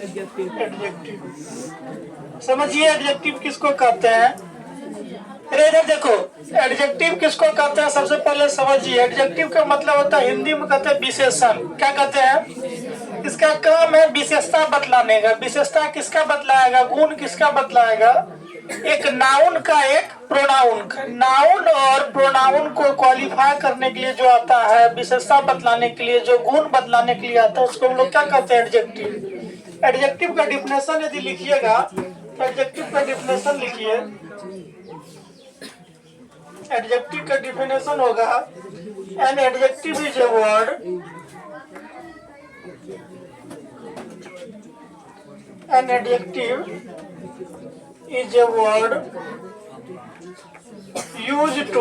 Adjective. समझिए adjective किसको कहते हैं। अरे इधर देखो, एडजेक्टिव किसको कहते हैं सबसे पहले समझिए। एडजेक्टिव का मतलब होता है, हिंदी में कहते हैं विशेषण। क्या कहते हैं? इसका काम है विशेषता बतलाने का। विशेषता किसका बतलाएगा? गुण किसका बतलाएगा? एक नाउन का, एक प्रोनाउन का। नाउन और प्रोनाउन को क्वालिफाई करने के लिए जो आता है, विशेषता बतलाने के लिए, जो गुण बतलाने के लिए आता है, उसको हम लोग क्या कहते हैं? एडजेक्टिव। एडजेक्टिव का डिफिनेशन यदि लिखिएगा तो एडजेक्टिव का डिफिनेशन लिखिए। एडजेक्टिव का डिफिनेशन होगा, N adjective is a word, N adjective is a word used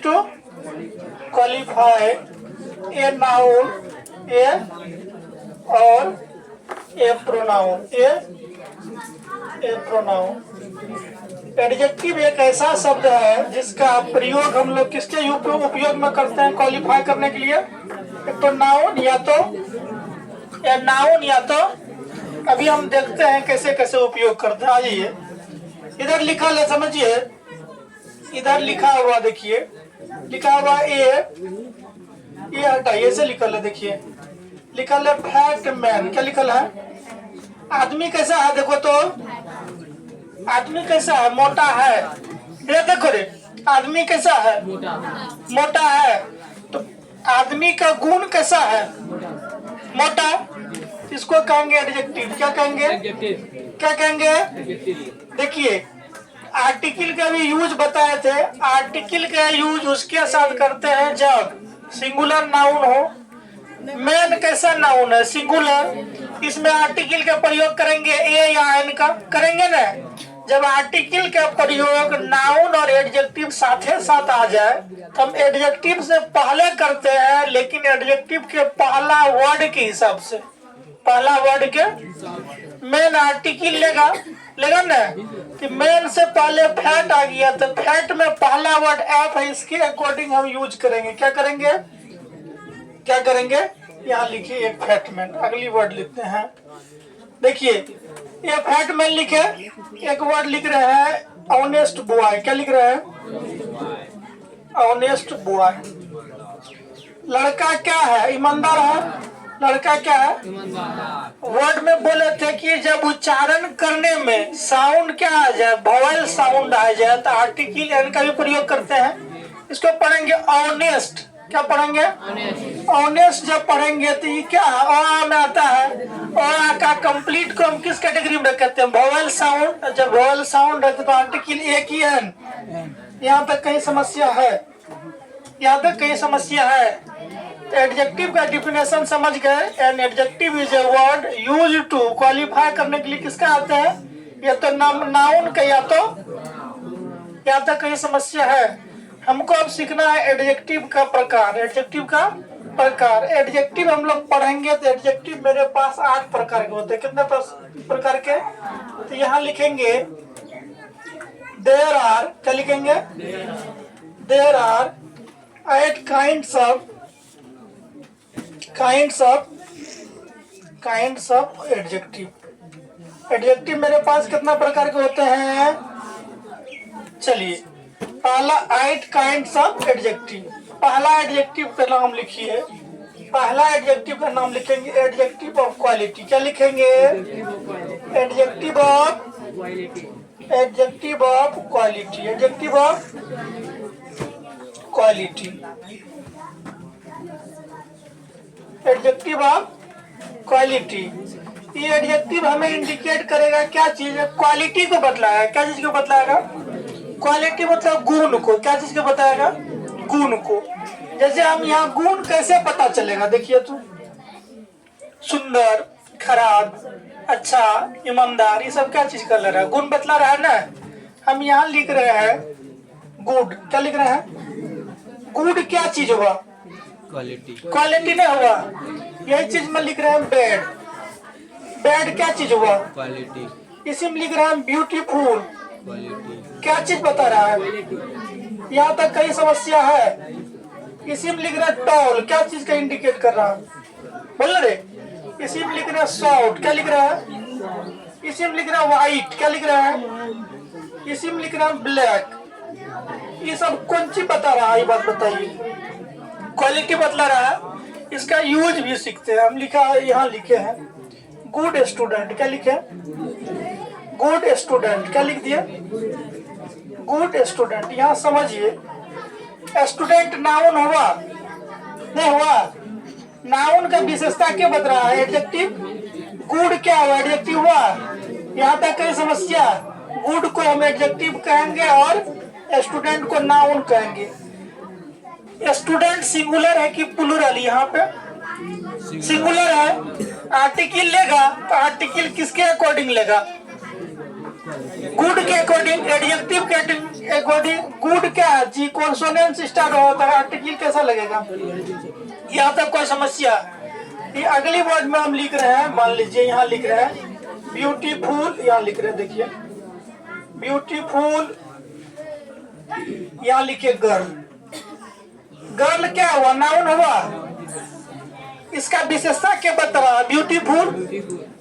to qualify a noun, a और a pronoun, a pronoun। Adjective एक ऐसा शब्द है जिसका प्रयोग हम लोग किसके उपयोग में करते हैं क्वालिफाई करने के लिए? एक तो नाउन या तो अभी हम देखते हैं कैसे कैसे उपयोग करते हैं। आइए इधर लिखा है, समझिए। इधर लिखा हुआ देखिए, लिखा हुआ ये हटाइए, से लिखा है, देखिए लिखा है फैट मैन। क्या लिखा है? आदमी कैसा है? देखो तो आदमी कैसा है? मोटा है। ये देखो रे, आदमी कैसा है? मोटा है। तो आदमी का गुण कैसा है? मोटा। इसको कहेंगे एडजेक्टिव। क्या कहेंगे? क्या कहेंगे? देखिए आर्टिकल का भी यूज बताए थे। आर्टिकल का यूज उसके साथ करते हैं जब सिंगुलर नाउन हो। मैन कैसा नाउन है? सिंगुलर। इसमें आर्टिकल का प्रयोग करेंगे ए या एन का, करेंगे ना। जब आर्टिकल का प्रयोग नाउन और एडजेक्टिव साथे साथ आ जाए तो हम एडजेक्टिव से पहले करते हैं, लेकिन एडजेक्टिव के पहला वर्ड के हिसाब से, पहला वर्ड के मेन आर्टिकल लेगा ना। कि मेन से पहले फैट आ गया तो फैट में पहला वर्ड एफ है, इसके अकॉर्डिंग हम यूज करेंगे। क्या करेंगे? क्या करेंगे? यहाँ लिखिए एक फैटमैन। अगली वर्ड लिखते हैं। देखिए ये फैटमैन लिखे, एक वर्ड लिख रहे हैं ऑनेस्ट बॉय। क्या लिख रहे हैं? Honest boy. लड़का क्या है? ईमानदार है। लड़का क्या है? वर्ड में बोले थे कि जब उच्चारण करने में साउंड क्या आ जाए, वॉवेल साउंड आ जाए, तो आर्टिकल एन का भी प्रयोग करते हैं। इसको पढ़ेंगे ऑनेस्ट। क्या पढ़ेंगे? ऑनेस्ट। जब पढ़ेंगे तो ये क्या है? में आता है। और का कंप्लीट को हम किस कैटेगरी में रखते हैं? Vowel sound. जब वॉवेल साउंड है तो आर्टिकल एक ही एन। यहाँ तक कहीं समस्या है? यहाँ तक कहीं समस्या है? एडजेक्टिव का डिफिनेशन समझ गए। An adjective is a word used to qualify करने के लिए किसका आता है? या तो नाउन का, या तो यहाँ तक कहीं समस्या है? हमको अब सीखना है एडजेक्टिव का प्रकार। एडजेक्टिव का प्रकार। एडजेक्टिव हम लोग पढ़ेंगे तो एडजेक्टिव मेरे पास 8 प्रकार के होते हैं। कितने प्रकार के? तो यहाँ लिखेंगे देयर आर। क्या लिखेंगे? There are 8 kinds of adjective. Adjective मेरे पास कितना प्रकार के होते हैं? चलिए पहला 8 काइंड्स ऑफ एडजेक्टिव। पहला एडजेक्टिव का नाम लिखिए। पहला एडजेक्टिव का नाम लिखेंगे एडजेक्टिव ऑफ क्वालिटी। क्या लिखेंगे? Adjective of quality. Adjective of quality. Adjective of quality. ये एडजेक्टिव हमें इंडिकेट करेगा क्या चीज है? क्वालिटी को बतलाएगा। क्या चीज को बतलाएगा? क्वालिटी मतलब गुण को। क्या चीज को बताएगा? गुण को। जैसे हम यहाँ गुण कैसे पता चलेगा? देखिए तो सुंदर, खराब, अच्छा, ईमानदार, ये सब क्या चीज कर ले रहा है? गुण बतला रहा है ना। हम यहाँ लिख रहे हैं गुड। क्या लिख रहे हैं? गुड क्या चीज हुआ? क्वालिटी नहीं हुआ। यही चीज में लिख रहे हैं बैड। बैड क्या चीज हुआ? क्वालिटी। इसी में लिख रहे हैं ब्यूटीफुल। क्या चीज बता रहा है? यहाँ तक कई समस्या है। इसी में लिख रहा है टॉल, क्या चीज का इंडिकेट कर रहा है, बोल रहे। इसी में लिख रहा है शॉर्ट, क्या लिख रहा है। इसी में लिख रहा है व्हाइट, क्या लिख रहा है। इसी में लिख रहा है ब्लैक। ये सब कौन सी बता रहा है, ये बात बताइए। क्वालिटी बतला रहा है, इसका यूज भी सीखते हैं हम। लिखा है, यहाँ लिखे हैं गुड स्टूडेंट, क्या लिखे, गुड स्टूडेंट, क्या लिख दिया, गुड स्टूडेंट। यहाँ समझिए, स्टूडेंट नाउन हुआ नहीं हुआ, नाउन का विशेषता क्या बता रहा है, एडजेक्टिव। गुड क्या हुआ, एडजेक्टिव हुआ। यहाँ तक कई समस्या, गुड को हम एडजेक्टिव कहेंगे और स्टूडेंट को नाउन कहेंगे। स्टूडेंट सिंगुलर है कि प्लूरल, यहाँ पे सिंगुलर है। आर्टिकल लेगा तो आर्टिकल किसके अकॉर्डिंग लेगा, गुड के अकॉर्डिंग, एडजेक्टिव के अकॉर्डिंग। गुड क्या है जी, कॉन्सोनेंट से स्टार्ट होता है, आर्टिकल कैसा लगेगा। यहाँ तक कोई समस्या। ये अगली वर्ड में हम लिख रहे हैं, मान लीजिए यहाँ लिख रहे हैं ब्यूटीफुल, यहाँ लिख रहे हैं देखिए ब्यूटीफुल, यहाँ लिखे गर्ल। गर्ल क्या हुआ, नाउन हुआ। इसका विशेषता क्या बता रहा है, ब्यूटीफुल।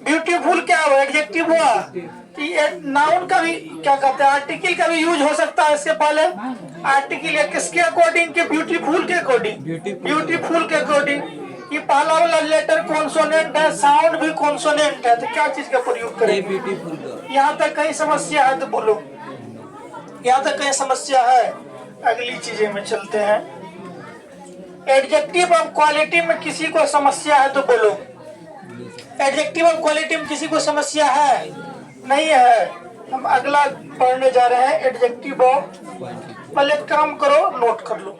ब्यूटीफुल क्या हुआ, एडजेक्टिव हुआ। नाउन का भी क्या कहते हैं, आर्टिकल का भी यूज हो सकता है इससे पहले। आर्टिकल या किसके अकॉर्डिंग के, ब्यूटीफुल के अकॉर्डिंग, ब्यूटीफुल के अकॉर्डिंग। ये पहला वाला लेटर कॉन्सोनेंट है, साउंड भी कॉन्सोनेंट है, तो क्या चीज का प्रयोग करें। यहाँ तक कई समस्या है तो बोलो, यहाँ तक कई समस्या है। अगली चीजें में चलते हैं। एडजेक्टिव और क्वालिटी में किसी को समस्या है तो बोलो। एडजेक्टिव और क्वालिटी में किसी को समस्या है, नहीं है। हम अगला पढ़ने जा रहे हैं, एडजेक्टिव और। पहले काम करो, नोट कर लो।